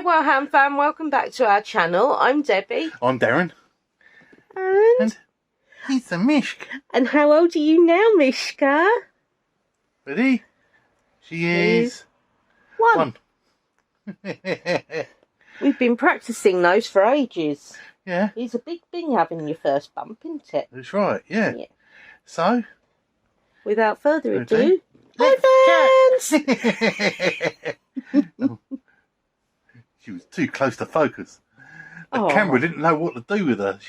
Well, Ham fam, welcome back to our channel. I'm Debbie. I'm Darren. And he's a Mishk. And how old are you now, Mishka? Ready? She is one. We've been practicing those for ages. Yeah. It's a big thing having your first bump, isn't it? That's right, yeah. So, without further ado, hi fans! She was too close to focus. The camera didn't know what to do with her.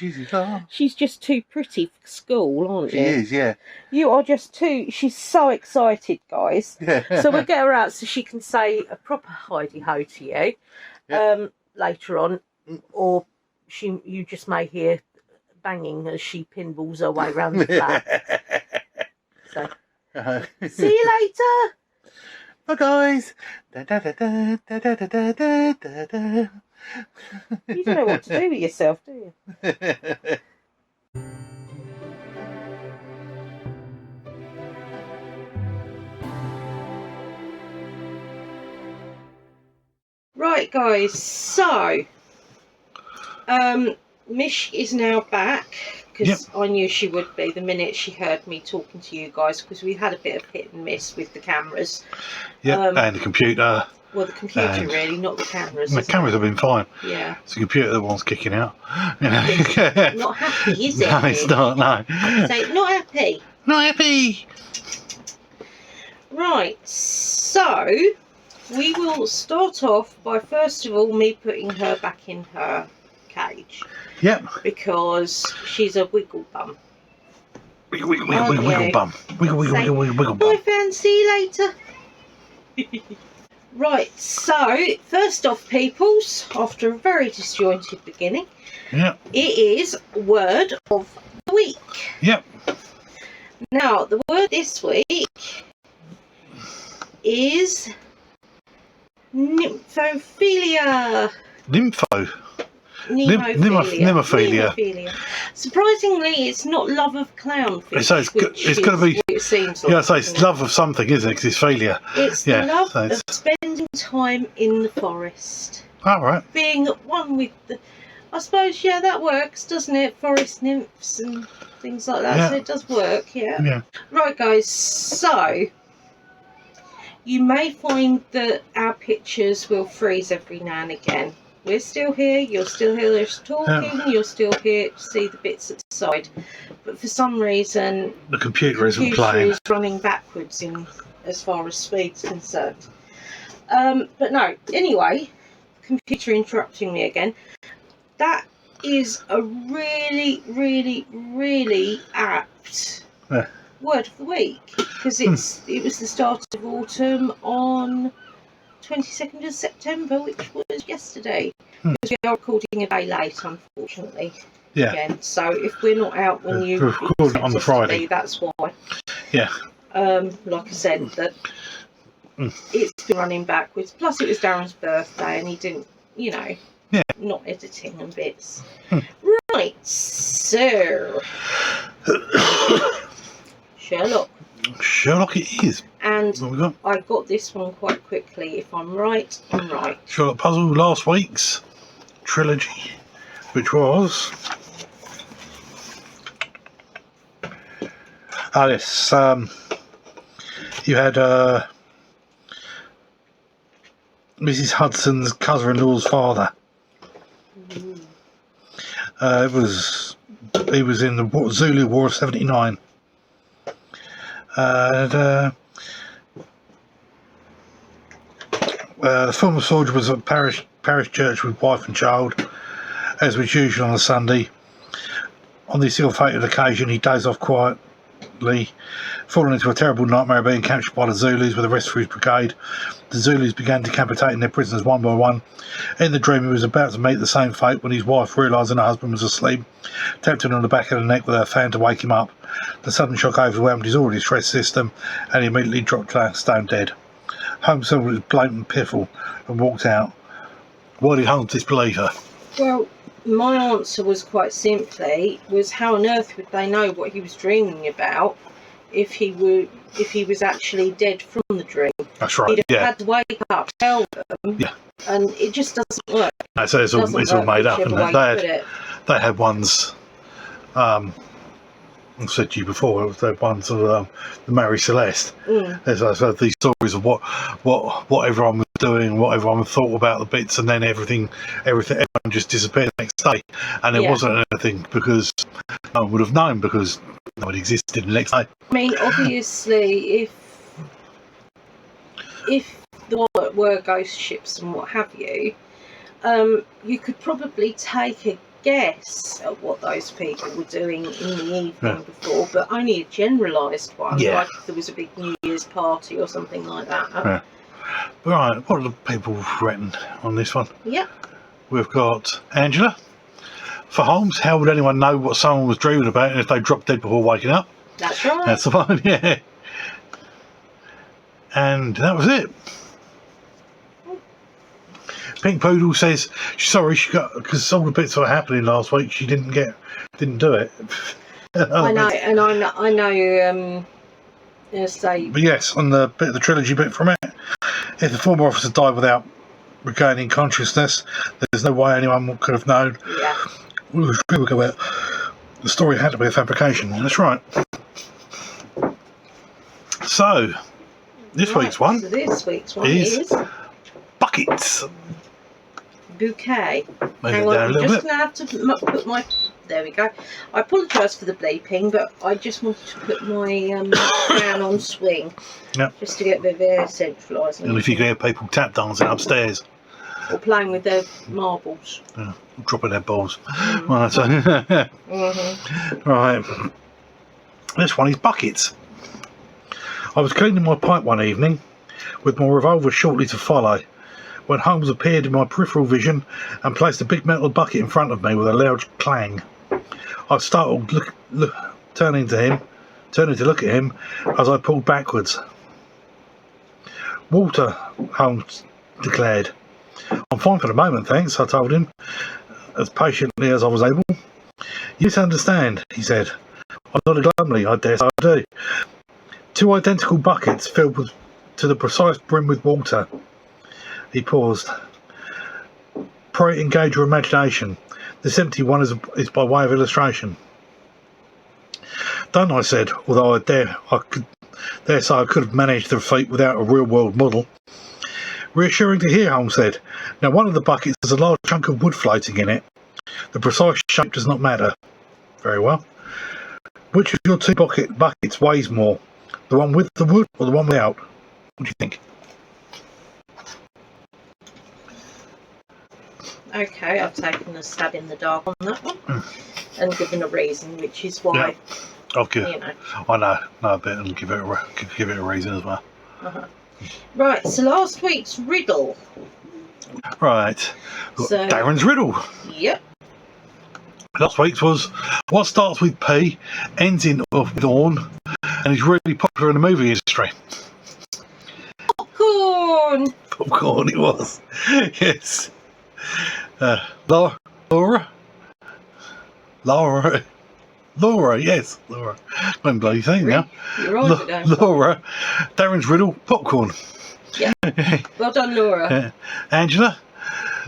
She's just too pretty for school, aren't you? She is, yeah. You are just too... She's so excited, guys. Yeah. So we'll get her out so she can say a proper hidey-ho to you later on. Or you just may hear banging as she pinballs her way round the flat. So, see you later. Bye, guys. You don't know what to do with yourself, do you? Right, guys. So, Mish is now back because I knew she would be the minute she heard me talking to you guys, because we had a bit of hit and miss with the cameras. And the computer. Well, the computer really, not the cameras. The cameras have been fine. Yeah. It's the computer that one's kicking out. You know. Not happy, is it? No, it's not, no. Say, not happy. Not happy. Right, so we will start off by first of all me putting her back in her cage. Yep. Because she's a wiggle bum. Wiggle, wiggle, wiggle, wiggle, wiggle bum. Wiggle, wiggle, wiggle, wiggle, wiggle bum. Bye, fans. See you later. Right, so first off, peoples, after a very disjointed beginning, it is word of the week. Yep. Now, the word this week is nympophilia. Nemophilia. Surprisingly, it's not love of clownfish. So it's going to be. It seems like. Yeah, so it's love of something, isn't it? Because it's failure. It's the love of spending time in the forest. All right. Being at one with the. I suppose, that works, doesn't it? Forest nymphs and things like that. So it does work, yeah. Right, guys. So you may find that our pictures will freeze every now and again. We're still here, you're still here, there's talking, you're still here to see the bits at the side. But for some reason, the computer isn't playing. Is running backwards in as far as speed's concerned. But no, anyway, computer interrupting me again. That is a really, really, really apt word of the week. Because it was the start of autumn on 22nd of September, which was yesterday. Because we are recording a day late, unfortunately. Yeah. Again. So if we're not out when you record on the Friday, that's why. Yeah. Like I said, that it's been running backwards. Plus, it was Darren's birthday, and he didn't, not editing and bits. Right. So, Sherlock it is. And I got this one quite quickly. If I'm right, I'm right. Sherlock Puzzle, last week's trilogy, which was this. You had Mrs. Hudson's cousin-in-law's father. He was in the Zulu War of '79. The former soldier was at parish church with wife and child, as was usual on a Sunday. On this ill-fated occasion, he dozed off quietly, falling into a terrible nightmare of being captured by the Zulus with the rest of his brigade. The Zulus began decapitating their prisoners one by one. In the dream, he was about to meet the same fate when his wife, realising her husband was asleep, tapped him on the back of the neck with her fan to wake him up. The sudden shock overwhelmed his already stressed system, and he immediately dropped stone dead. Holmes saw it was blatant piffle and walked out. Why did Holmes disbelieve her? Well, my answer was quite simply, how on earth would they know what he was dreaming about if he was actually dead from the dream? That's right. He'd have Yeah. had to wake up, tell them, Yeah. and it just doesn't work. No, so it's all made up, isn't it? They had ones. I said to you before, they had ones of the Mary Celeste. There's these stories of what everyone was doing, what everyone thought about the bits, and then everyone just disappeared the next day, and there wasn't anything because no one would have known because no one existed the next day. I mean, obviously, if there were ghost ships and what have you, you could probably take a guess at what those people were doing in the evening before, but only a generalised one, like if there was a big New Year's party or something like that. Right, what do the people written on this one? Yeah. We've got Angela. For Holmes, how would anyone know what someone was dreaming about if they dropped dead before waking up? That's right. That's the one, yeah. And that was it. Pink Poodle says she's sorry she got because all the bits that were happening last week she didn't do it. I know, and I know. But yes, on the bit of the trilogy bit from it, if the former officer died without regaining consciousness, there's no way anyone could have known. Yeah. The story had to be a fabrication. That's right. So this week's one. So this week's one is buckets. Bouquet. Move Hang it on, down a I'm little just bit. going to have to put my... There we go. I apologise for the bleeping, but I just wanted to put my fan on swing. Yep. Just to get a bit of air centralising. And if you can hear people tap dancing upstairs. Or playing with their marbles. Yeah, dropping their balls. Right, so right. This one is buckets. I was cleaning my pipe one evening, with my revolver shortly to follow, when Holmes appeared in my peripheral vision and placed a big metal bucket in front of me with a loud clang. I startled, turning to look at him as I pulled backwards. Water, Holmes declared. I'm fine for the moment, thanks, I told him, as patiently as I was able. You misunderstand, he said. I nodded glumly. I dare say I do. Two identical buckets filled to the precise brim with water. He paused. Pray engage your imagination. This empty one is by way of illustration. Done, I said, although I dare say I could have managed the feat without a real-world model. Reassuring to hear, Holmes said. Now, one of the buckets has a large chunk of wood floating in it. The precise shape does not matter. Very well. Which of your two buckets weighs more? The one with the wood or the one without? What do you think? Okay, I've taken a stab in the dark on that one. And given a reason, which is why... Yeah. I'll give, you know. I know a bit and give it a reason as well. Right, so last week's riddle. Right. So, Darren's riddle. Yep. Last week's was what starts with P, ends in dawn, and is really popular in the movie industry. Popcorn! Popcorn it was. Yes. Laura, yes, Laura. I'm bloody saying now. You're right, Laura, Darren's riddle, popcorn. Yeah. Well done, Laura. Angela,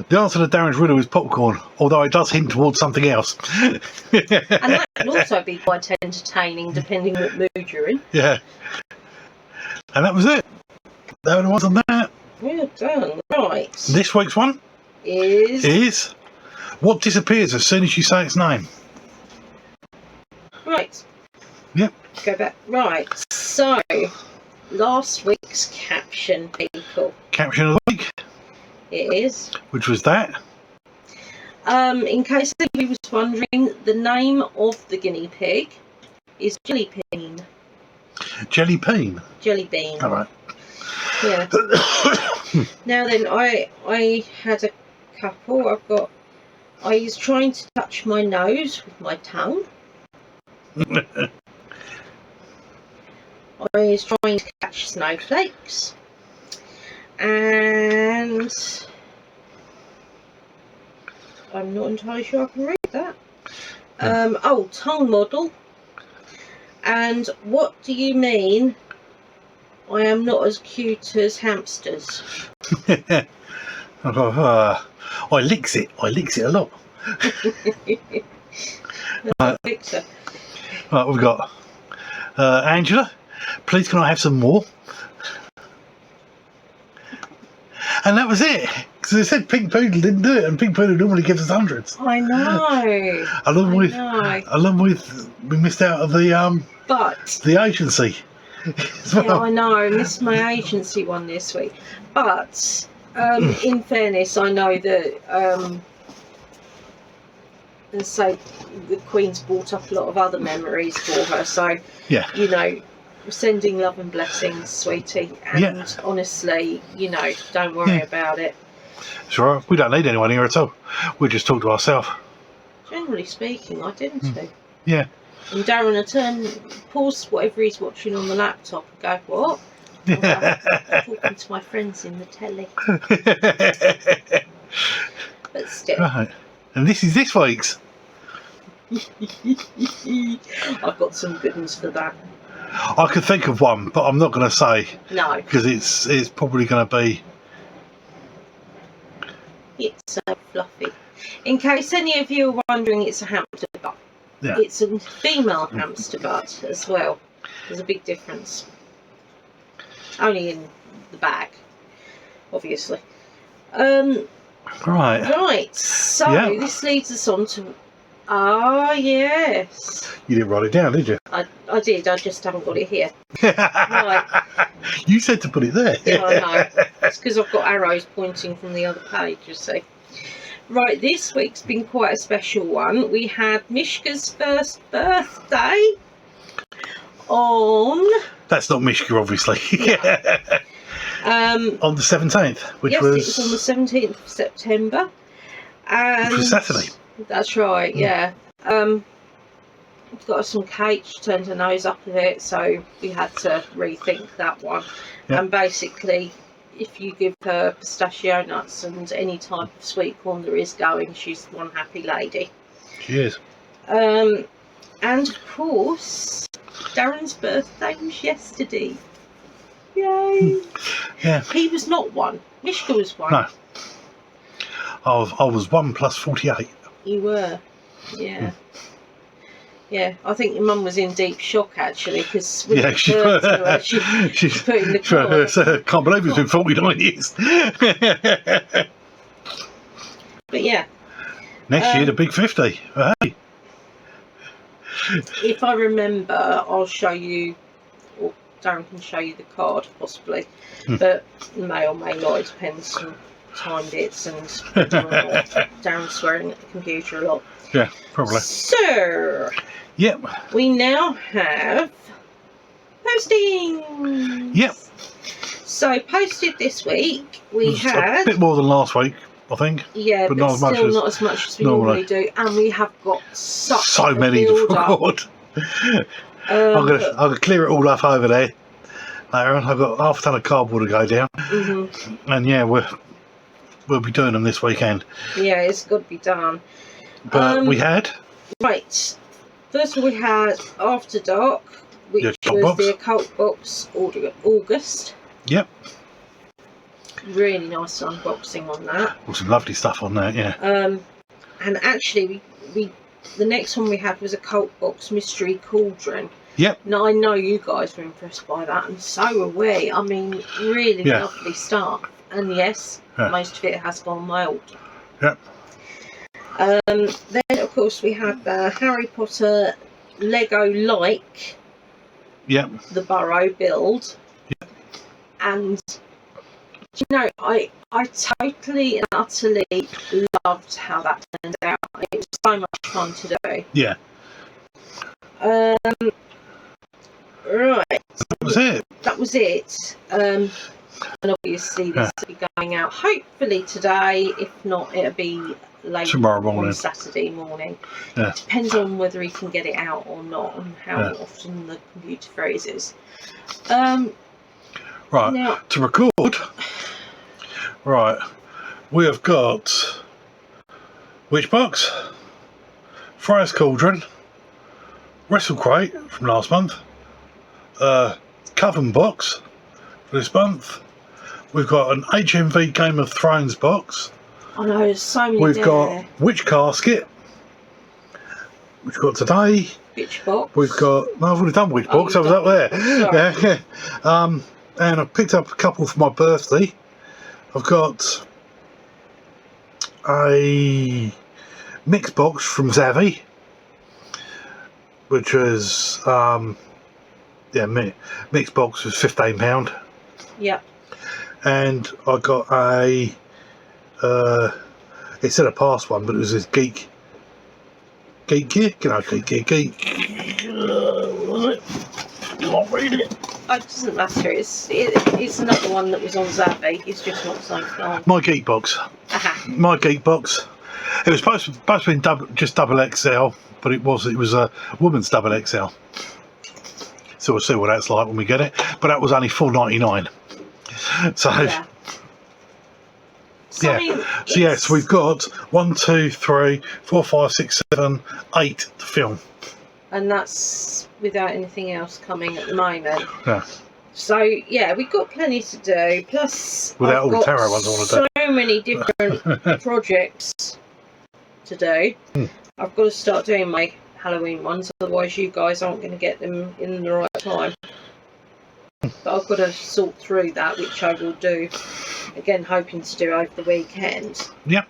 the answer to Darren's riddle is popcorn, although it does hint towards something else. And that can also be quite entertaining, depending what mood you're in. Yeah. And that was it. That was on that. Well done. Right. This week's one is what disappears as soon as you say its name. Right. Yep. Go back. Right. So, last week's caption, people. Caption of the week. It is. Which was that? In case anybody was wondering, the name of the guinea pig is Jellybean. Jellybean? Jellybean. All right. Yeah. Now then, I had a couple. I was trying to touch my nose with my tongue. I was trying to catch snowflakes. And I'm not entirely sure I can read that. Tongue model. And what do you mean I am not as cute as hamsters. I licks it a lot. Victor. Right, we've got Angela, please can I have some more? And that was it. Because they said Pink Poodle didn't do it, and Pink Poodle normally gives us hundreds. I know. Along with we missed out of the agency. Yeah, I know. I missed my agency one this week. But in fairness, I know that and so the Queen's brought up a lot of other memories for her. So yeah, you know, sending love and blessings, sweetie. And honestly, you know, don't worry about it. It's all right. We don't need anyone here at all. We just talk to ourselves. Generally speaking, I didn't do. Yeah. And Darren pause whatever he's watching on the laptop and go, what? I'm talking to my friends in the telly. But still. Right. And this is this week's. I've got some good ones for that. I could think of one, but I'm not going to say. No. Because it's probably going to be... It's so fluffy. In case any of you are wondering, it's a hamster butt. Yeah. It's a female hamster butt as well. There's a big difference. Only in the bag, obviously. Right, so this leads us on to... Ah, yes. You didn't write it down, did you? I did, I just haven't got it here. Right. You said to put it there. Yeah, I know. It's because I've got arrows pointing from the other page, you see. Right, this week's been quite a special one. We had Mishka's first birthday on... That's not Mishka, obviously. On the 17th, which was... Yes, it was on the 17th of September. And which was Saturday. That's right, yeah. Got us some cake, she turned her nose up a bit, so we had to rethink that one. Yep. And basically, if you give her pistachio nuts and any type of sweet corn there is going, she's one happy lady. She is. And of course, Darren's birthday was yesterday. Yay! Yeah. He was not one. Mishka was one. No. I was 1 plus 48. You were, yeah. Yeah, I think your mum was in deep shock actually, because she put in the car. Can't believe it's been 49 years. But yeah. Next year, the big 50. Hey. If I remember, I'll show you, or Darren can show you the card possibly, but may or may not, it depends on time bits and Darren swearing at the computer a lot. Yeah, probably. So, yep. We now have posting. Yep. So posted this week we had a bit more than last week, I think. Yeah, but not still not as much as we normally do, and we have got so many to record. I'm gonna clear it all up over there later on. I've got half a ton of cardboard to go down, and yeah, we'll be doing them this weekend. Yeah, it's got to be done. But we had right. First of all, we had After Dark, which was the Occult Box August. Yep. Really nice unboxing on that. Well, some lovely stuff on that, yeah. And actually, we the next one we had was Occult Box Mystery Cauldron. Yep. Now I know you guys were impressed by that, and so were we. I mean, really lovely stuff. And yes, most of it has gone mild. Yep. Then of course we had the Harry Potter Lego like. Yep. The Burrow build. Yep. And you know, I totally and utterly loved how that turned out. It was so much fun to do. Yeah. Right. That was it. That was it. And obviously this will be going out hopefully today. If not, it'll be later tomorrow morning. On Saturday morning. Yeah. It depends on whether he can get it out or not, and how often the computer freezes. Right, now, to record, right, we have got Witch Box, Friar's Cauldron, Wrestle Crate from last month, Coven Box, for this month. We've got an HMV Game of Thrones box. I know, there's so many. We've got Witch Casket, which we've got today. Witch box. We've got. No, I've already done Witch box. I was up there. Sorry. Yeah. And I've picked up a couple for my birthday. I've got a mix box from Zavvi, which was mix box was £15. Yeah. And I got a it said a past one, but it was this geek gear. Geek. Was it? You won't read it. It doesn't matter. It's another one that was on Zavvi. It's just not so long. My geek box. My geek box. It was supposed to be just double XL, but it was a woman's double XL. So we'll see what that's like when we get it. But that was only $4.99. So yeah. So yes, we've got 1, 2, 3, 4, 5, 6, 7, 8 to film. And that's without anything else coming at the moment. Yeah. So yeah, we've got plenty to do. Plus, without all the tarot ones I want to do. So many different projects to do. I've got to start doing my Halloween ones, otherwise you guys aren't going to get them in the right time. But I've got to sort through that, which I will do. Again, hoping to do over the weekend. Yep.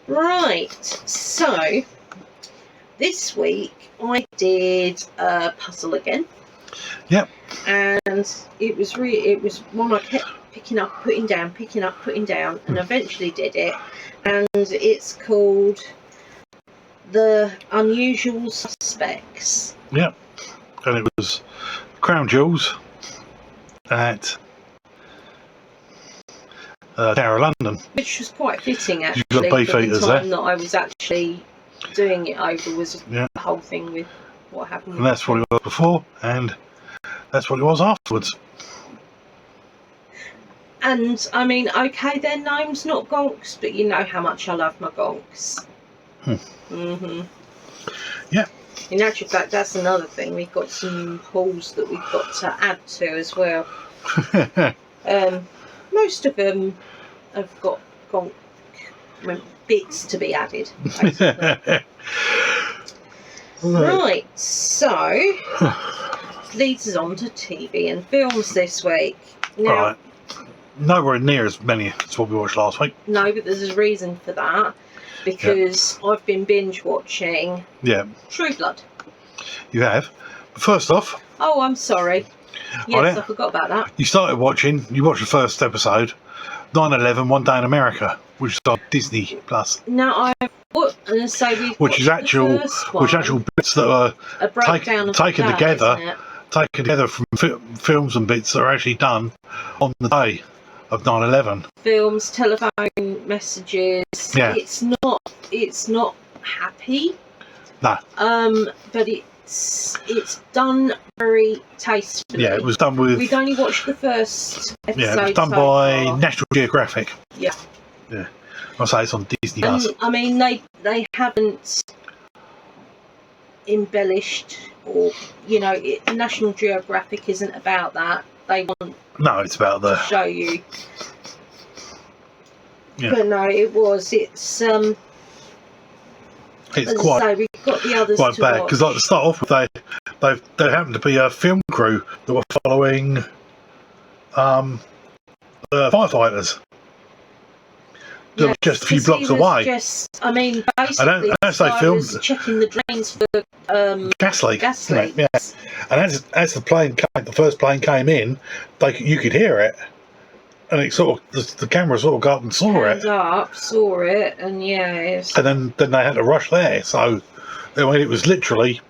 Right. So this week I did a puzzle again. Yep. And it was one I kept picking up, putting down, and eventually did it. And it's called The Unusual Suspects. Yep. And it was Crown Jewels at Tower of London, which was quite fitting actually. You've got beef for the eaters time there. that I was actually doing it over was the whole thing with what happened. And that's what it was before, and that's what it was afterwards. And I mean, okay, their name's not gonks, but you know how much I love my gonks. Yeah. In actual fact, that's another thing. We've got some hauls that we've got to add to as well. Most of them have got gonk bits to be added, basically. Right, so leads us on to TV and films this week. Now, right. Nowhere near as many as what we watched last week. No, but there's a reason for that. Because I've been binge watching True Blood. You have? But first off... Oh, I'm sorry. Yes, I forgot about that. You watched the first episode, 9/11, One Day in America, which is on Disney Plus. Now, which is actual bits that are taken together from films and bits that are actually done on the day of 9/11. Films, telephone messages. Yeah. It's not happy. No. But it's done very tastefully. Yeah, it was done with. We've only watched the first episode. Yeah, it was done by National Geographic. Yeah. Yeah. I'll say it's on Disney Plus. I mean, they haven't embellished, or National Geographic isn't about that. They want it's about to show you. Yeah. But no, it's quite. We've got the others quite to bad watch. because, to start off with, there happened to be a film crew that were following firefighters. Yeah, just a few blocks away. Basically, they filmed was checking the drains for gas leaks. Yeah. And as the first plane came in, you could hear it, and it the camera sort of got up and saw it, and and then they had to rush there. So, it was literally.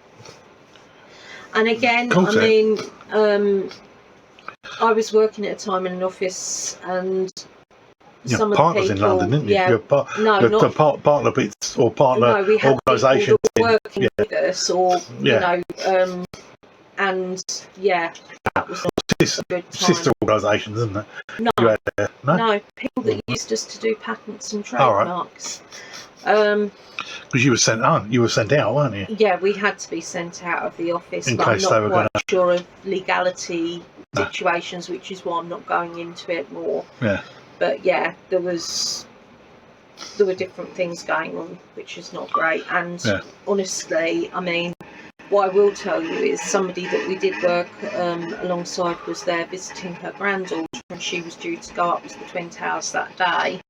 And again, I was working at a time in an office, and some of the people, in London, didn't you? Yeah, partner bits or partner organisations working with us, or and that was a good time. Sister organisations, isn't it? No, people that used us to do patents and trademarks. Because you were sent out, weren't you? Yeah, we had to be sent out of the office, In but I'm case they not were quite gonna- sure of legality situations, which is why I'm not going into it more. Yeah. But yeah, there were different things going on, which is not great. And honestly, I mean, what I will tell you is somebody that we did work alongside was there visiting her granddaughter, and she was due to go up to the Twin Towers that day.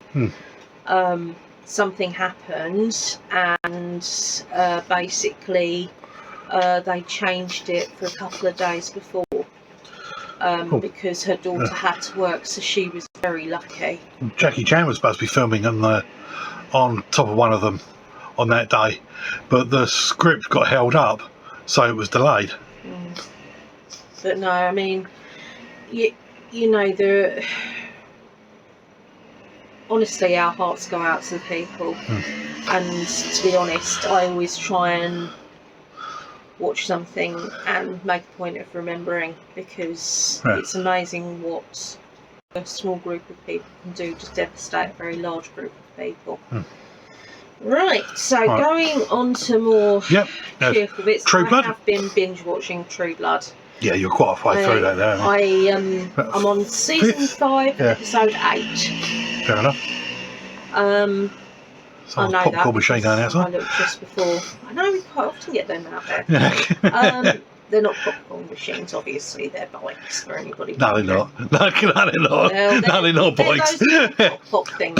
Something happened, and basically they changed it for a couple of days before because her daughter had to work, so she was very lucky. Jackie Chan was supposed to be filming on top of one of them on that day, but the script got held up, so it was delayed. But no, I mean, you know, honestly, our hearts go out to the people. And to be honest, I always try and watch something and make a point of remembering, because it's amazing what a small group of people can do to devastate a very large group of people. Right, so going on to more cheerful bits. True Blood. I have been binge watching True Blood. Yeah, you're quite halfway through that there, aren't you? I'm on season 5, episode 8. Fair enough. I know popcorn that machine going outside. I looked just before. I know we quite often get them out there. They're not popcorn machines, obviously. They're bikes for anybody. No, they're not. No, they're not. Well, no, they're not bikes. Those pop things.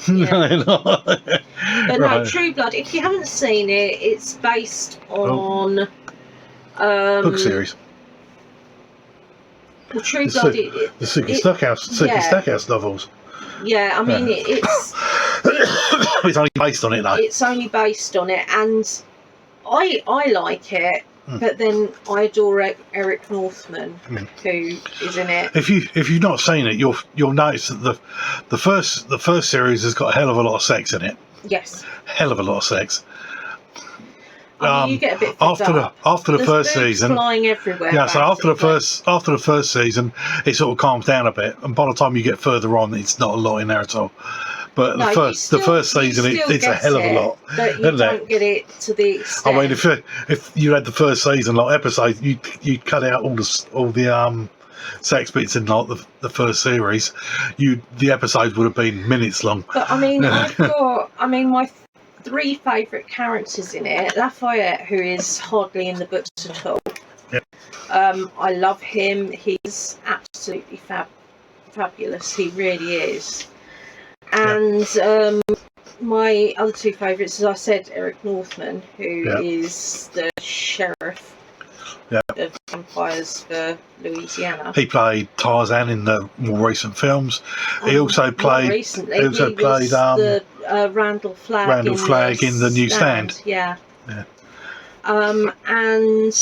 No, they're not. But no, True Blood. If you haven't seen it, it's based on book series. Well, True Blood. The Suki Stackhouse novels. Yeah, I mean it's. It's only based on it, though. It's only based on it, and I like it. But then I adore Eric Northman, who is in it. If you've not seen it, you'll notice that the first series has got a hell of a lot of sex in it. Yes. Hell of a lot of sex. I mean, you get a bit after the first season, flying everywhere. Yeah, so after the first season, it sort of calms down a bit, and by the time you get further on, it's not a lot in there at all. But the first season, it's a hell of a lot. But you don't get it to the extent. I mean, if you had the first season like episodes, you'd cut out all the sex bits in like the first series. The episodes would have been minutes long. But I mean, my 3 favourite characters in it. Lafayette, who is hardly in the books at all. Yep. I love him. He's absolutely fabulous. He really is. And my other 2 favourites, as I said, Eric Northman, who is the sheriff of vampires for Louisiana. He played Tarzan in the more recent films. He also played. He was the Randall Flagg in the New Stand. Yeah. And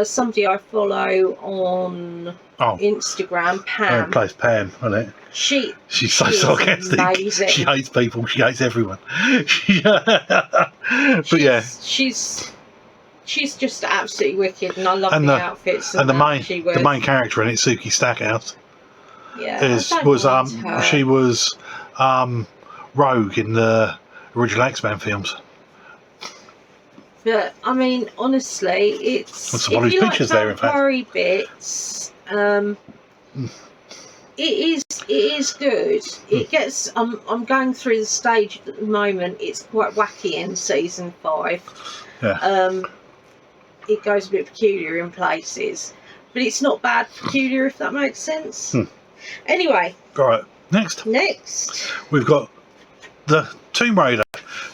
somebody I follow on Instagram, Pam. Plays Pam, isn't it? She's so sarcastic. Amazing. She hates people. She hates everyone. But she's just absolutely wicked, and I love the outfits. And the main character in it, Suki Stackhouse. Yeah, she was Rogue in the original X-Men films. But I mean, honestly, it's if you like vampire bits, it is good. It gets. I'm going through the stage at the moment. It's quite wacky in season 5. Yeah. It goes a bit peculiar in places, but it's not bad peculiar, if that makes sense. Anyway. All right. Next, we've got the Tomb Raider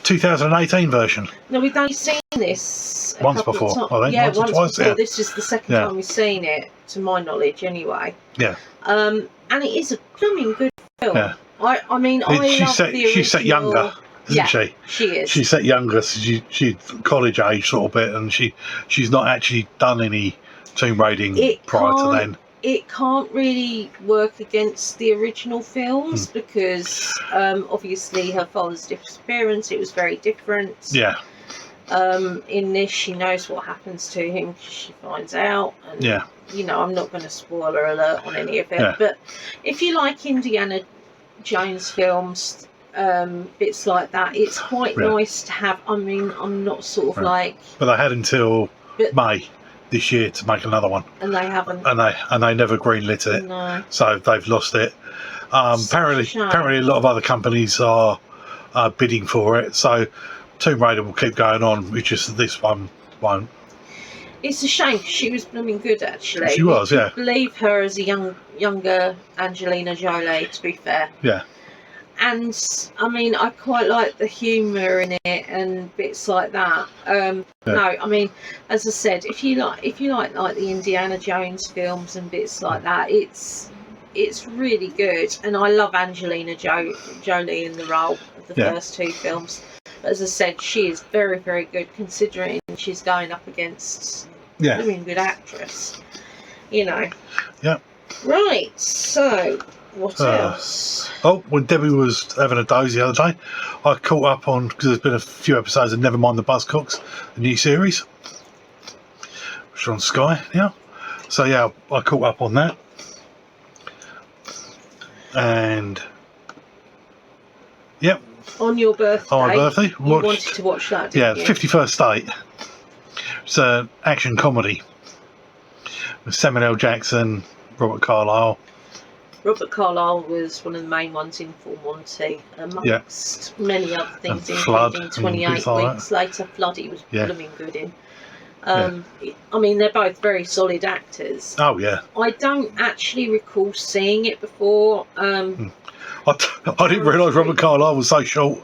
2018 version. No, we've only seen this once before, I think. Yeah, once or twice. Yeah. This is the second time we've seen it, to my knowledge, anyway. Yeah. And it is a blooming good film. Yeah. I mean, she's set younger, isn't she? She is. She's set younger, so she's college age sort of bit, and she's not actually done any tomb raiding prior to then. It can't really work against the original films because obviously her father's disappearance, it was very different. Yeah. In this, she knows what happens to him because she finds out. And, you know, I'm not going to spoiler alert on any of it. Yeah. But if you like Indiana Jones films, bits like that. It's quite Yeah. nice to have. I mean, I'm not sort of like, But they had until But- May this year to make another one, and they haven't. and they never greenlit it, No. so they've lost it. Apparently, Shame. a lot of other companies are bidding for it, so Tomb Raider will keep going on. It's just that this one won't. It's a shame 'cause she was blooming good, actually. She was, You yeah. could believe her as a younger Angelina Jolie, to be fair. Yeah, And I mean, I quite like the humour in it and bits like that. No, I mean, as I said, if you like the Indiana Jones films and bits like that, it's really good. And I love Angelina Jolie in the role of the first two films. But as I said, she is very, very good considering she's going up against a really good actress. You know. Yeah. Right. So. What else? Oh, when Debbie was having a doze the other day, I caught up on, because there's been a few episodes of Nevermind the Buzzcocks, the new series, which is on Sky now. So yeah, I caught up on that. And yep. On your birthday. On my birthday. You wanted to watch that, didn't you? 51st Date. It's an action comedy with Samuel L. Jackson, Robert Carlyle. Robert Carlyle was one of the main ones in Full Monty, amongst many other things, including 28 Weeks Later. Flood, he was blooming good in. I mean, they're both very solid actors. Oh, yeah. I don't actually recall seeing it before. I didn't realise Robert Carlyle was so short.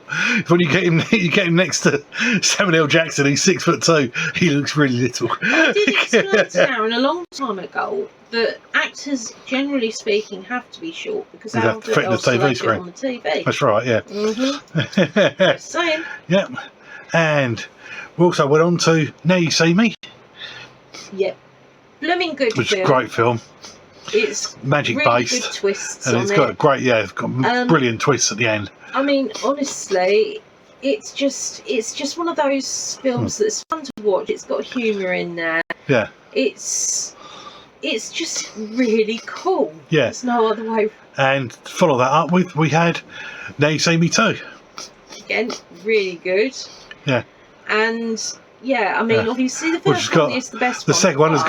When you get him next to Samuel L. Jackson, he's 6'2". He looks really little. I did explain to Aaron a long time ago that actors, generally speaking, have to be short because how else do they do it on the TV? That's right, yeah. Mm-hmm. Just saying. Yep. And we also went on to Now You See Me. Yep. Blooming good which film. is a great film. It's magic really based. good twists and on it's it. got a great, it's got brilliant twists at the end. I mean, honestly, it's just one of those films that's fun to watch. It's got humour in there. Yeah. It's just really cool. Yeah. There's no other way. And to follow that up with, we had Now You See Me Too. Again, really good. Yeah. And yeah, I mean, obviously the first one is the best one. The second one has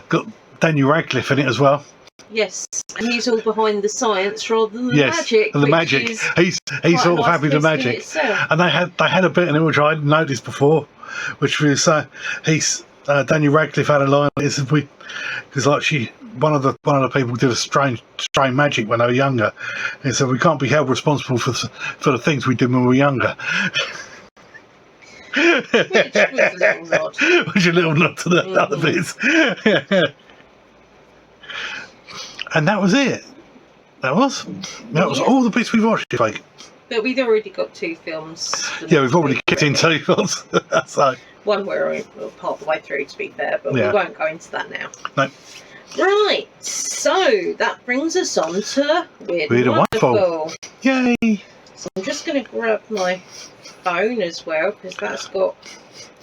got Daniel Radcliffe in it as well. Yes, and he's all behind the science rather than the magic. And the magic. He's sort of happy with the magic. And they had a bit in it which I hadn't noticed before, which was Daniel Radcliffe had a line because like one of the people did a strange magic when they were younger, and said we can't be held responsible for the things we did when we were younger. Which was a little nod. Which a little nod to the other bits. And that was it. That was all the bits we've watched, I think. But we've already got two films. Yeah, we've already kicked in two films. So one we're part of the way through, to be fair, but we won't go into that now. No. Right, so that brings us on to Weird and Wonderful. Yay! So I'm just going to grab my phone as well, because that's got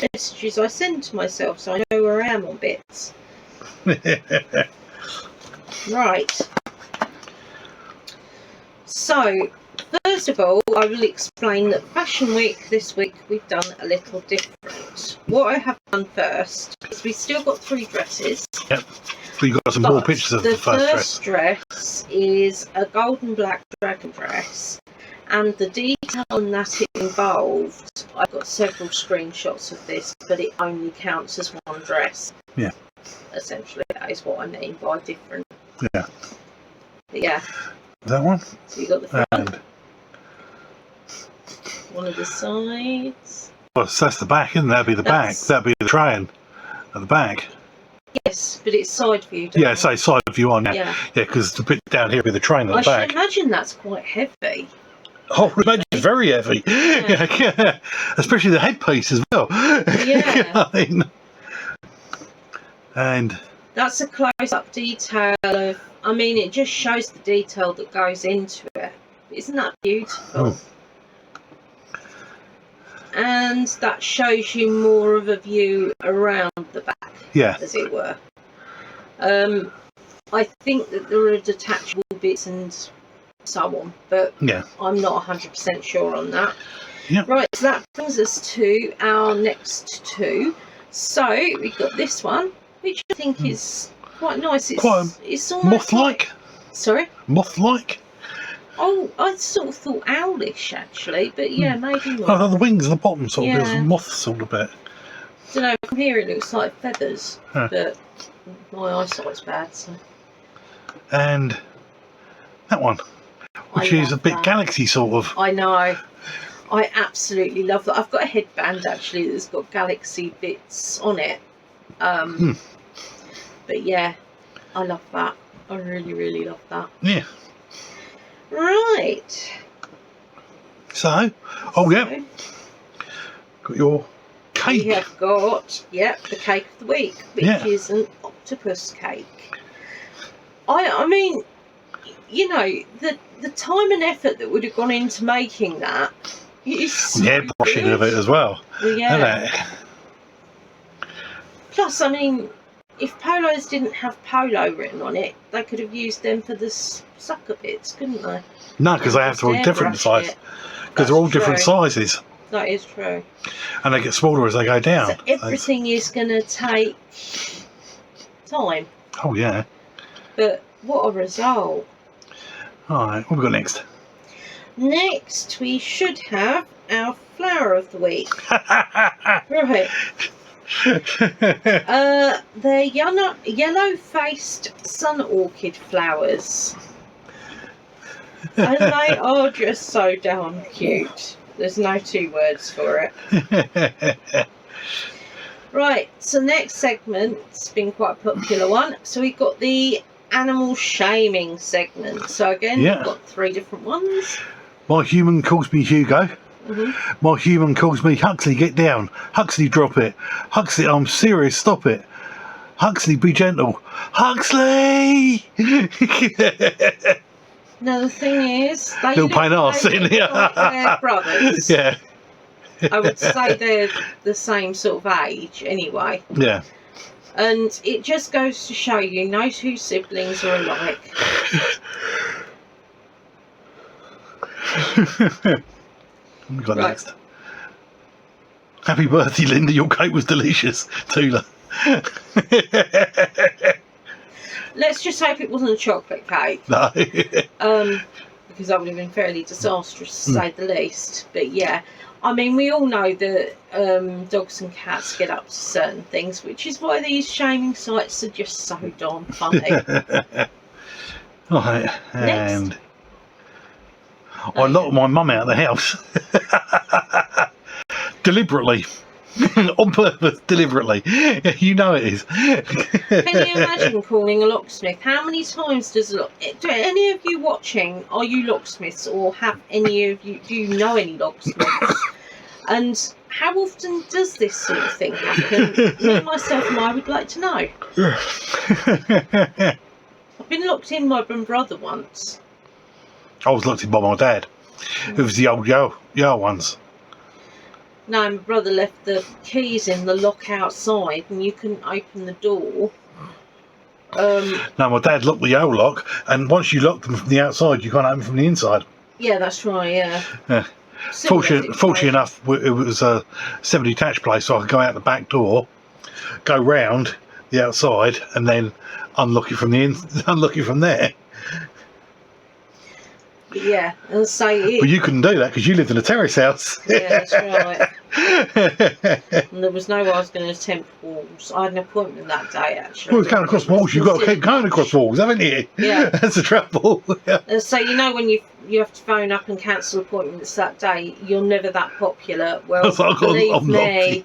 messages I send to myself, so I know where I am on bits. Right. So, first of all, I will explain that Fashion Week this week we've done a little different. What I have done first is we've still got 3 dresses. Yep. We've got some more pictures of the first dress is a golden black dragon dress, and the detail on that it involved, I've got several screenshots of this, but it only counts as one dress. Yeah. Essentially, that is what I mean by different. Yeah. But yeah. That one? So you got the front. One of the sides. Well, that's the back, isn't it? That'd be the back. That'd be the train at the back. Yes, but it's side view. Yeah, say side view on. Yeah, because the bit down here would be the train at the back. I should imagine that's quite heavy. Oh, I imagine it's very heavy. Yeah. Especially the headpiece as well. Yeah. And that's a close-up detail of. I mean, it just shows the detail that goes into it. Isn't that beautiful? And that shows you more of a view around the back, as it were. I think that there are detachable bits and so on. But Yeah. I'm not 100% sure on that. Yep. Right, so that brings us to our next two. So we've got this one, which I think is quite nice. It's almost moth-like. Sorry? Moth-like. Oh, I sort of thought owlish actually, but yeah, maybe not. Oh, the wings at the bottom sort of Yeah. feels moth sort of bit. I don't know, from here it looks like feathers, Huh. but my eyesight's bad, so. And that one, which is a bit galaxy sort of. I know. I absolutely love that. I've got a headband actually that's got galaxy bits on it. But yeah, I love that. I really, really love that. Yeah. Right. So, oh yeah, got your cake. We have got, the cake of the week, which is an octopus cake. I mean, you know, the time and effort that would have gone into making that is so brushing of it as well. Yeah. Plus, I mean, if polos didn't have polo written on it, they could have used them for the sucker bits, couldn't they? No, because they have to be different size. Because they're all different sizes. That is true. And they get smaller as they go down. So everything is going to take time. Oh yeah. But what a result. Alright, what have we got next? Next, we should have our flower of the week. Right. They're yellow-faced sun orchid flowers. And they are just so damn cute. There's no two words for it. Right, so next segment's been quite a popular one. So we've got the animal shaming segment. So again, we've got 3 different ones. My human calls me Hugo. My human calls me Huxley, get down. Huxley, drop it. Huxley, I'm serious, stop it. Huxley, be gentle. Huxley! Now the thing is, they little pain arse in here. Like they're brothers. Yeah. I would say they're the same sort of age anyway. Yeah. And it just goes to show you, no two siblings are alike. What we got next? Happy birthday, Linda. Your cake was delicious. Tula. Let's just hope it wasn't a chocolate cake. No. Because that would have been fairly disastrous, to say the least. But yeah, I mean, we all know that dogs and cats get up to certain things, which is why these shaming sites are just so darn funny. Right, and I locked my mum out of the house. Deliberately. On purpose, deliberately. You know it is. Can you imagine calling a locksmith? How many times do any of you watching, are you locksmiths, or have any of you, do you know any locksmiths? And how often does this sort of thing happen? Me, myself and I would like to know. I've been locked in by my brother once. I was locked in by my dad. It was the old Yo ones. No, my brother left the keys in the lock outside and you couldn't open the door. No, my dad locked the Yo lock, and once you locked them from the outside, you can't open them from the inside. Yeah, that's right, yeah. Fortunately enough, it was a semi-detached place, so I could go out the back door, go round the outside, and then unlock it from there. Yeah, and say But you couldn't do that because you lived in a terrace house. Yeah, that's right. And there was no way I was going to attempt walls. I had an appointment that day, actually. Well, it's going across walls. You've got to keep going across walls, haven't you? Yeah. That's the trouble. So, you know, when you have to phone up and cancel appointments that day, you're never that popular. Well, believe me,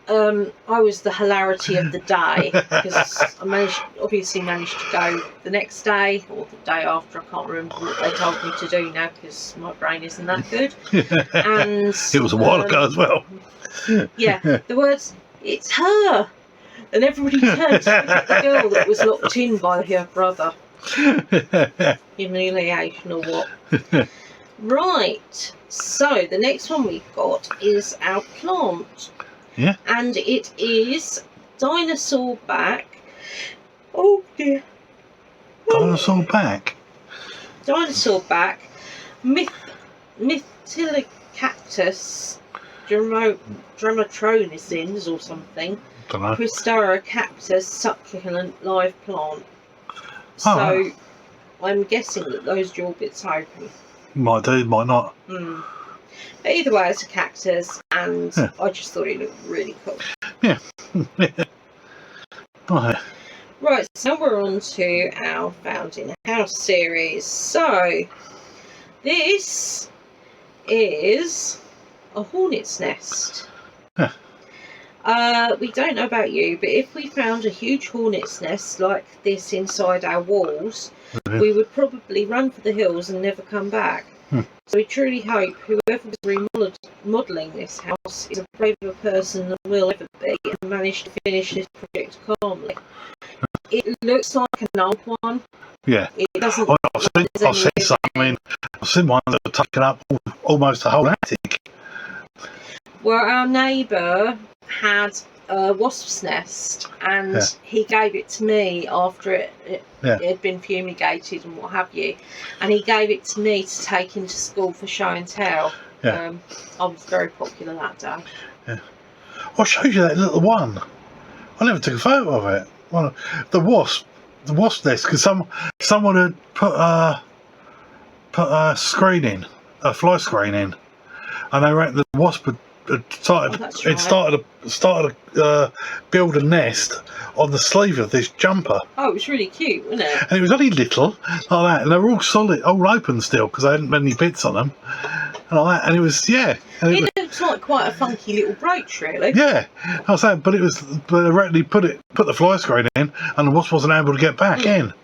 I was the hilarity of the day because I obviously managed to go the next day or the day after. I can't remember what they told me to do now because my brain isn't that good. And it was a while ago as well. Yeah, the words, "It's her," and everybody turned to look at the girl that was locked in by her brother. Humiliation or what? Right. So the next one we've got is our plant. Yeah. And it is dinosaur back. Oh dear. Dinosaur back? dinosaur back, Mythilocactus Dramatronisins or something. Dunno. Cristara cactus, succulent live plant. Oh, So right. I'm guessing that those jaw bits open. Might do, might not. But either way, it's a cactus, and Yeah. I just thought it looked really cool. Yeah. Right, so now we're on to our Found in a House series. So this is a hornet's nest. Yeah. We don't know about you, but if we found a huge hornet's nest like this inside our walls, we would probably run for the hills and never come back. So we truly hope whoever was remodelling this house is a braver person than we'll ever be and manage to finish this project calmly. It looks like an old one. Yeah. It doesn't. I've seen some. I mean, I've seen one that have taken up almost the whole attic. Well, our neighbour had a wasp's nest, and he gave it to me after it had been fumigated and what have you, and he gave it to me to take into school for show and tell. I was very popular that day. Yeah. I showed you that little one. I never took a photo of it. Well, the wasp nest, because someone had put a screen in, a fly screen in, and they reckon the wasp had started to build a nest on the sleeve of this jumper. Oh, it was really cute, wasn't it? And it was only little, like that, and they were all solid, all open still, because they hadn't been any bits on them, and like that. And it was, and it looks like quite a funky little brooch, really. Yeah, I was saying, but they reckon he put the fly screen in, and the wasp wasn't able to get back in.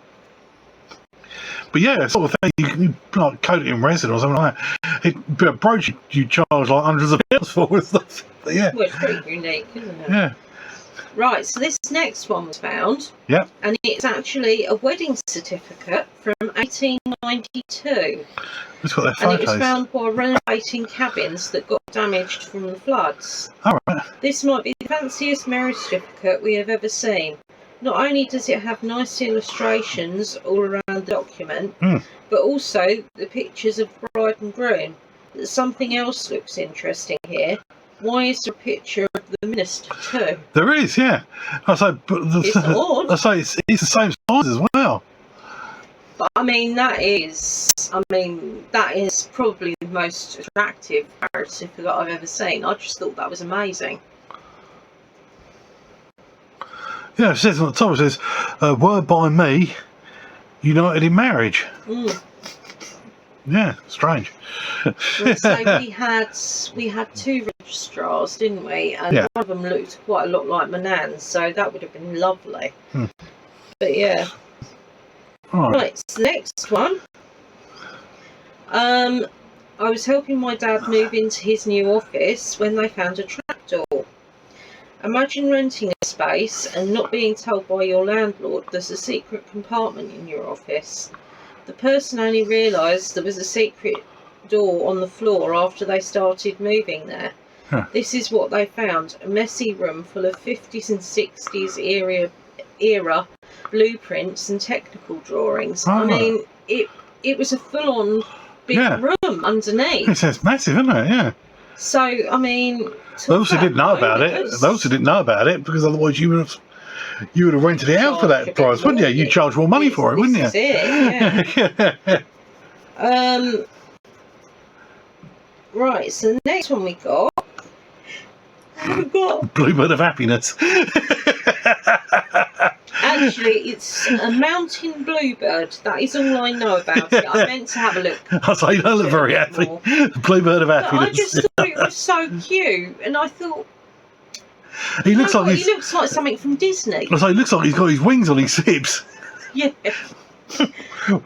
But yeah, sort of thing you like coat it in resin or something like that. A brooch you charge like hundreds of pounds for and stuff. But yeah. Well, it's pretty unique, isn't it? Yeah. Right, so this next one was found. Yeah. And it's actually a wedding certificate from 1892. It's got their And photos. it was found while renovating cabins that got damaged from the floods. All right. This might be the fanciest marriage certificate we have ever seen. Not only does it have nice illustrations all around the document, but also the pictures of bride and groom. Something else looks interesting here. Why is there a picture of the minister too? There is, yeah. I say, but It's odd. I say it's the same size as well. But I mean, that is probably the most attractive marriage certificate I've ever seen. I just thought that was amazing. Yeah, it says on the top, it says, word by me, united in marriage. Yeah, strange. So we had two registrars, didn't we? And one of them looked quite a lot like my nan, so that would have been lovely. But yeah. Right, so the next one. I was helping my dad move into his new office when they found a trapdoor. Imagine renting a space and not being told by your landlord there's a secret compartment in your office. The person only realised there was a secret door on the floor after they started moving there. This is what they found: a messy room full of 50s and 60s era blueprints and technical drawings. I mean, it was a full-on big room underneath. It's massive, isn't it? Yeah. So, I mean... They also didn't know about it. They also didn't know about it because otherwise you would have rented it out for that price, wouldn't you? You'd charge more money for it, wouldn't you? This is it, yeah. Right, so the next one we got... We've got... Bluebird of Happiness. Actually, it's a mountain bluebird. That is all I know about it. I meant to have a look. I say, you don't look very happy. Bluebird of Happiness. But I just thought it was so cute, and I thought... He looks like something from Disney. I say, he looks like he's got his wings on his hips. Yeah.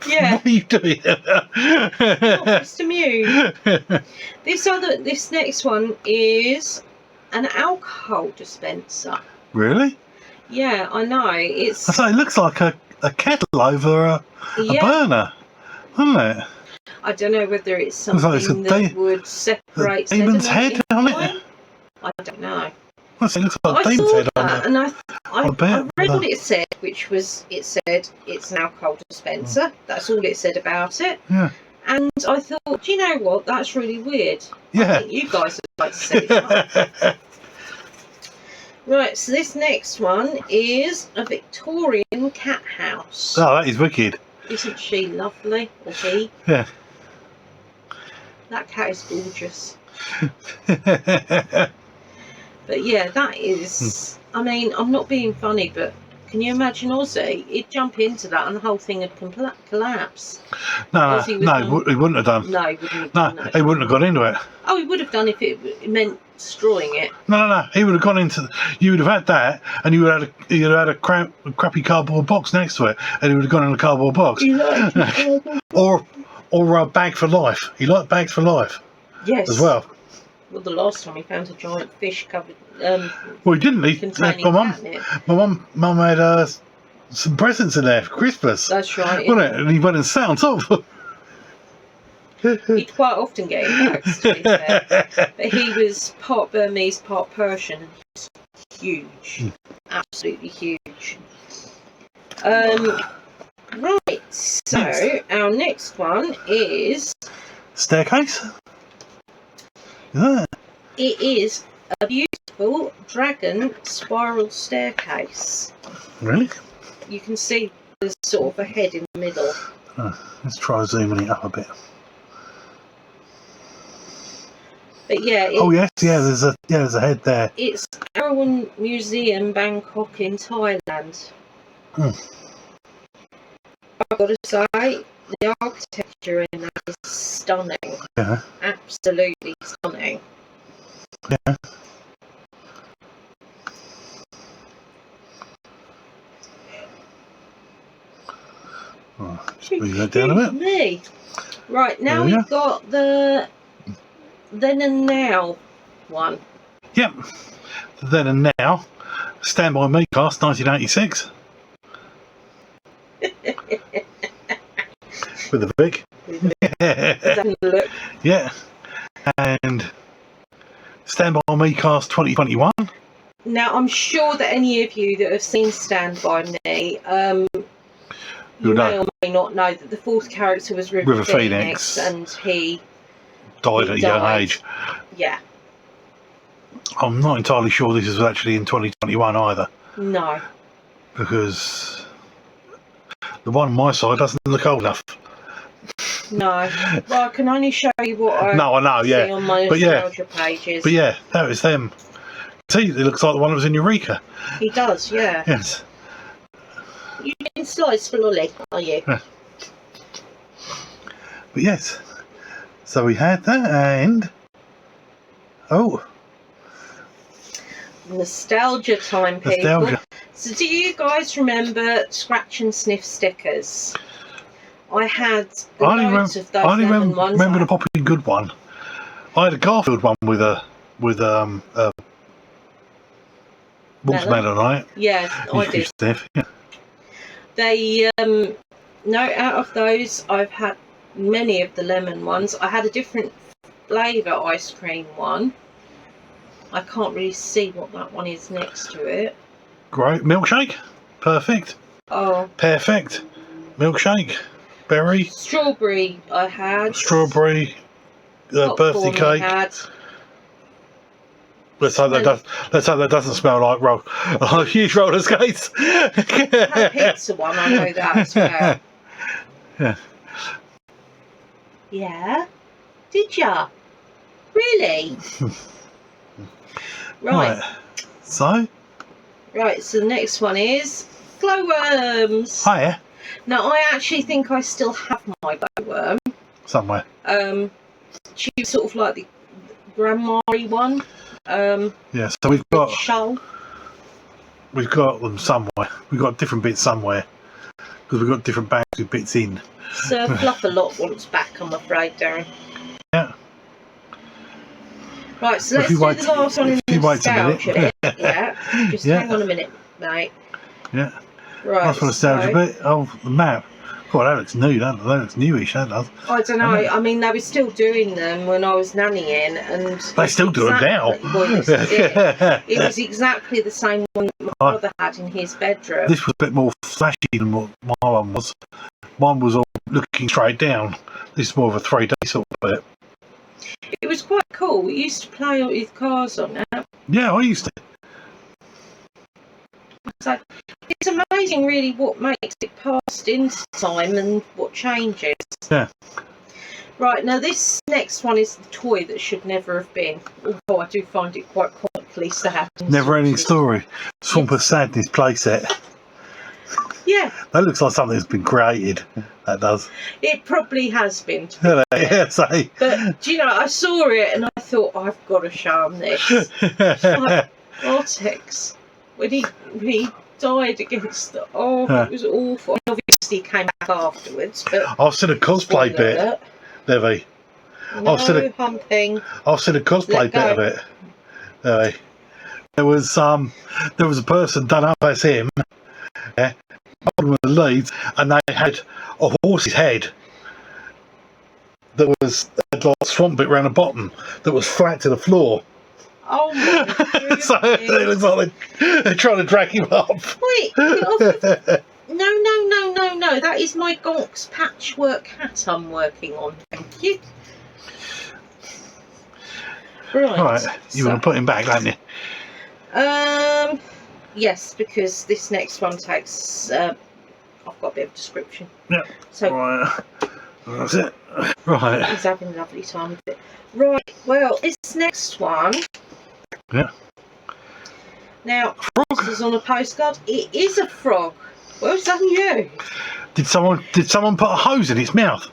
Yeah. What are you doing? Just amused. This next one is an alcohol dispenser. Really? Yeah, I know. I say, it looks like a kettle over a burner, doesn't it? I don't know whether it's something that would separate demon's head on it. I don't know. Well, it looks like I Dean's saw head on that, the. and I read what the- it said, which was it said it's an alcohol dispenser. That's all it said about it. Yeah. And I thought, do you know what? That's really weird. Yeah. I think you guys would like to see that. Right, so this next one is a Victorian cat house. Oh, that is wicked. Isn't she lovely? Or he? Yeah. That cat is gorgeous. But yeah, that is. I mean, I'm not being funny, but can you imagine Ozzy? He'd jump into that and the whole thing would collapse. No, Ozzy he wouldn't have done. No, he wouldn't have No, done that. he wouldn't have got into it. Oh, he would have done if it meant destroying it. No. He would have gone into. You would have had that, and you would have had a crappy cardboard box next to it, and he would have gone in a cardboard box. He liked it. or a bag for life. He liked bags for life. Yes. As well. Well, the last time he found a giant fish covered. Well, he didn't. Containing catnip. My mum had some presents in there for Christmas. That's right. Wasn't it? And he went and sat on top. He'd quite often get in bags, to be fair. But he was part Burmese, part Persian, and just huge. Absolutely huge. Right, so our next one is... Staircase? Yeah. It is a beautiful dragon spiral staircase. Really? You can see there's sort of a head in the middle. Let's try zooming it up a bit. But yeah, Oh yes, there's a head there. it's Arawan Museum, Bangkok in Thailand. I've got to say, the architecture in that is stunning. Yeah. Absolutely stunning. Yeah. Just move that down a bit. Me. Right, now There we we've got the then and now one. Yep. Then and now, Stand By Me cast 1986. With the Vic. Having a look. Yeah. And Stand By Me cast 2021. Now, I'm sure that any of you that have seen Stand By Me, you may or may not know that the fourth character was River Phoenix, and he died at a young age. Yeah. I'm not entirely sure this is actually in 2021 either. No. Because the one on my side doesn't look old enough. No. Well, I can only show you what I No, I know, see yeah. on my But yeah. nostalgia pages. But yeah, that was them. See, it looks like the one that was in Eureka. He does, yeah. Yes. You didn't slice for lolly, are you? Yeah. But yes. So we had that and... Oh. Nostalgia time, people. Nostalgia. So do you guys remember scratch and sniff stickers? I had loads of those lemon ones. Remember the Poppy Good one. I had a Garfield one with a watermelon on it. Yeah, I You did. sniff, yeah. They no, out of those I've had many of the lemon ones. I had a different flavour ice cream one. I can't really see what that one is next to it. Great. Milkshake. Perfect. Oh. Perfect. Milkshake. Berry. Strawberry I had. Strawberry. Birthday Popcorn I cake. had. Let's hope that doesn't smell like huge roller skates. I had a pizza one, I know that as well. Yeah. Yeah? Did ya? Really? Right. So? Right, so the next one is glowworms. Hiya. Now, I actually think I still have my glowworm. Somewhere. She was sort of like the grandma-y one. Yeah, so we've got them somewhere. We've got different bits somewhere. Because we've got different bags with bits in. Sir Fluff-a-Lot wants back, I'm afraid, Darren. Yeah. Right, so let's do the last one in nostalgia. Yeah, just Yeah. hang on a minute, mate. Yeah. Right. That's for nostalgia bit. Oh, the map. Oh, that looks new, that looks newish, that does. I don't know. I mean, they were still doing them when I was nannying, and they still do them now. Well, this is it. It was exactly the same one that my father had in his bedroom. This was a bit more flashy than what my one was. Mine was all looking straight down. This is more of a 3D sort of bit. It was quite cool. We used to play with cars on that. Yeah, I used to. So it's amazing, really, what makes it past into time and what changes. Yeah. Right, now this next one is the toy that should never have been. Although I do find it quite comically sad. Never ending story. Swamp of Sadness playset. Yeah. That looks like something that's been created. That does. It probably has been. Yeah, say. But, do you know, I saw it and I thought, I've got to show him this. Like, Vortex. When he died against the... Oh, it was awful. And obviously he came back afterwards, but... I've seen a cosplay bit, Debbie. No humping. I've seen a cosplay bit of it, Debbie. There was a person done up as him, yeah, holding with the leads, and they had a horse's head that had like a swamp bit around the bottom that was flat to the floor. Oh my goodness. So it looks like they're trying to drag him up. Wait, get off of... No. That is my Gonks patchwork hat I'm working on. Thank you. Right. You want to put him back, don't you? Yes, because this next one takes... I've got a bit of description. Yeah. So right. That's it. Right. He's having a lovely time with it. Right, well, this next one... Yeah. Now, this is on a postcard. It is a frog. Well done, you. Did someone put a hose in its mouth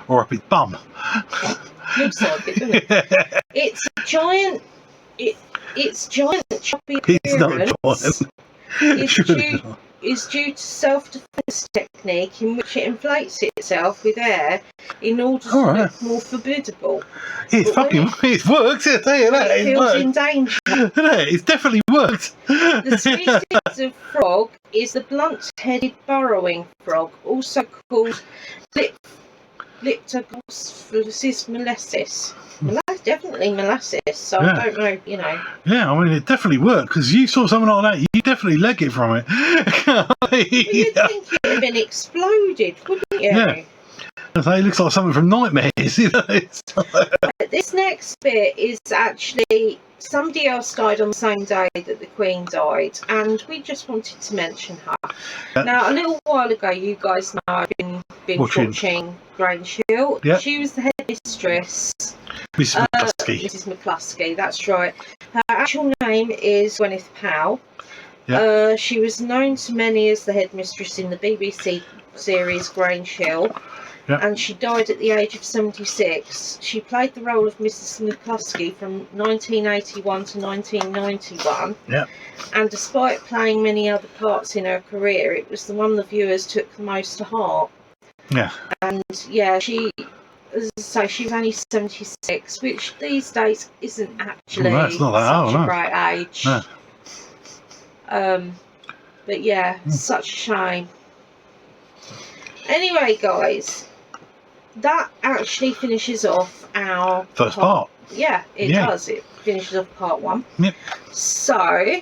or up its bum? Looks like it, doesn't it? It's a giant. It's giant choppy appearance. It's not giant. Is due to self-defense technique in which it inflates itself with air in order to look more formidable. It works, it feels in danger. It's definitely worked. The species of frog is the blunt-headed burrowing frog, also called Leptoglossophysis molestis. Well, that's definitely molasses, so I don't know, you know. Yeah, I mean, it definitely worked, because you saw something like that, you definitely leg it from it. Well, you'd think it had been exploded, wouldn't you? Yeah. It looks like something from Nightmares, you know. This next bit is actually... Somebody else died on the same day that the Queen died, and we just wanted to mention her. Yeah. Now, a little while ago, you guys know I've been watching Grange Hill. Yeah. She was the head mistress. Mrs. McCluskey. Mrs. McCluskey, that's right. Her actual name is Gwyneth Powell. Yeah. She was known to many as the head mistress in the BBC series Grange Hill. Yeah. And she died at the age of 76. She played the role of Mrs. McCluskey from 1981 to 1991. Yeah. And despite playing many other parts in her career, it was the one the viewers took the most to heart. Yeah. And yeah, she, as I say, she was only 76, which these days isn't actually it's not that such a great age. No. But yeah, such a shame. Anyway, guys, that actually finishes off our first part. Yeah, it does. It finishes off part 1. Yep. So,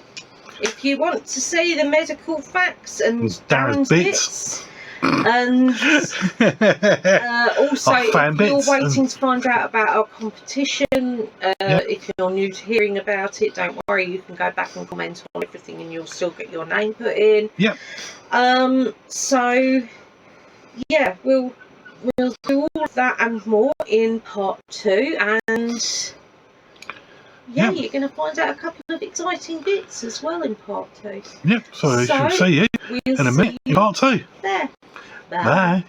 if you want to see the medical facts and Darren's bits and also if you're waiting to find out about our competition, if you're new to hearing about it, don't worry, you can go back and comment on everything and you'll still get your name put in. Yep. So yeah, we'll do all of that and more in part 2, and you're going to find out a couple of exciting bits as well in part 2. Yep, so we shall see you in a minute in part 2. There. Bye.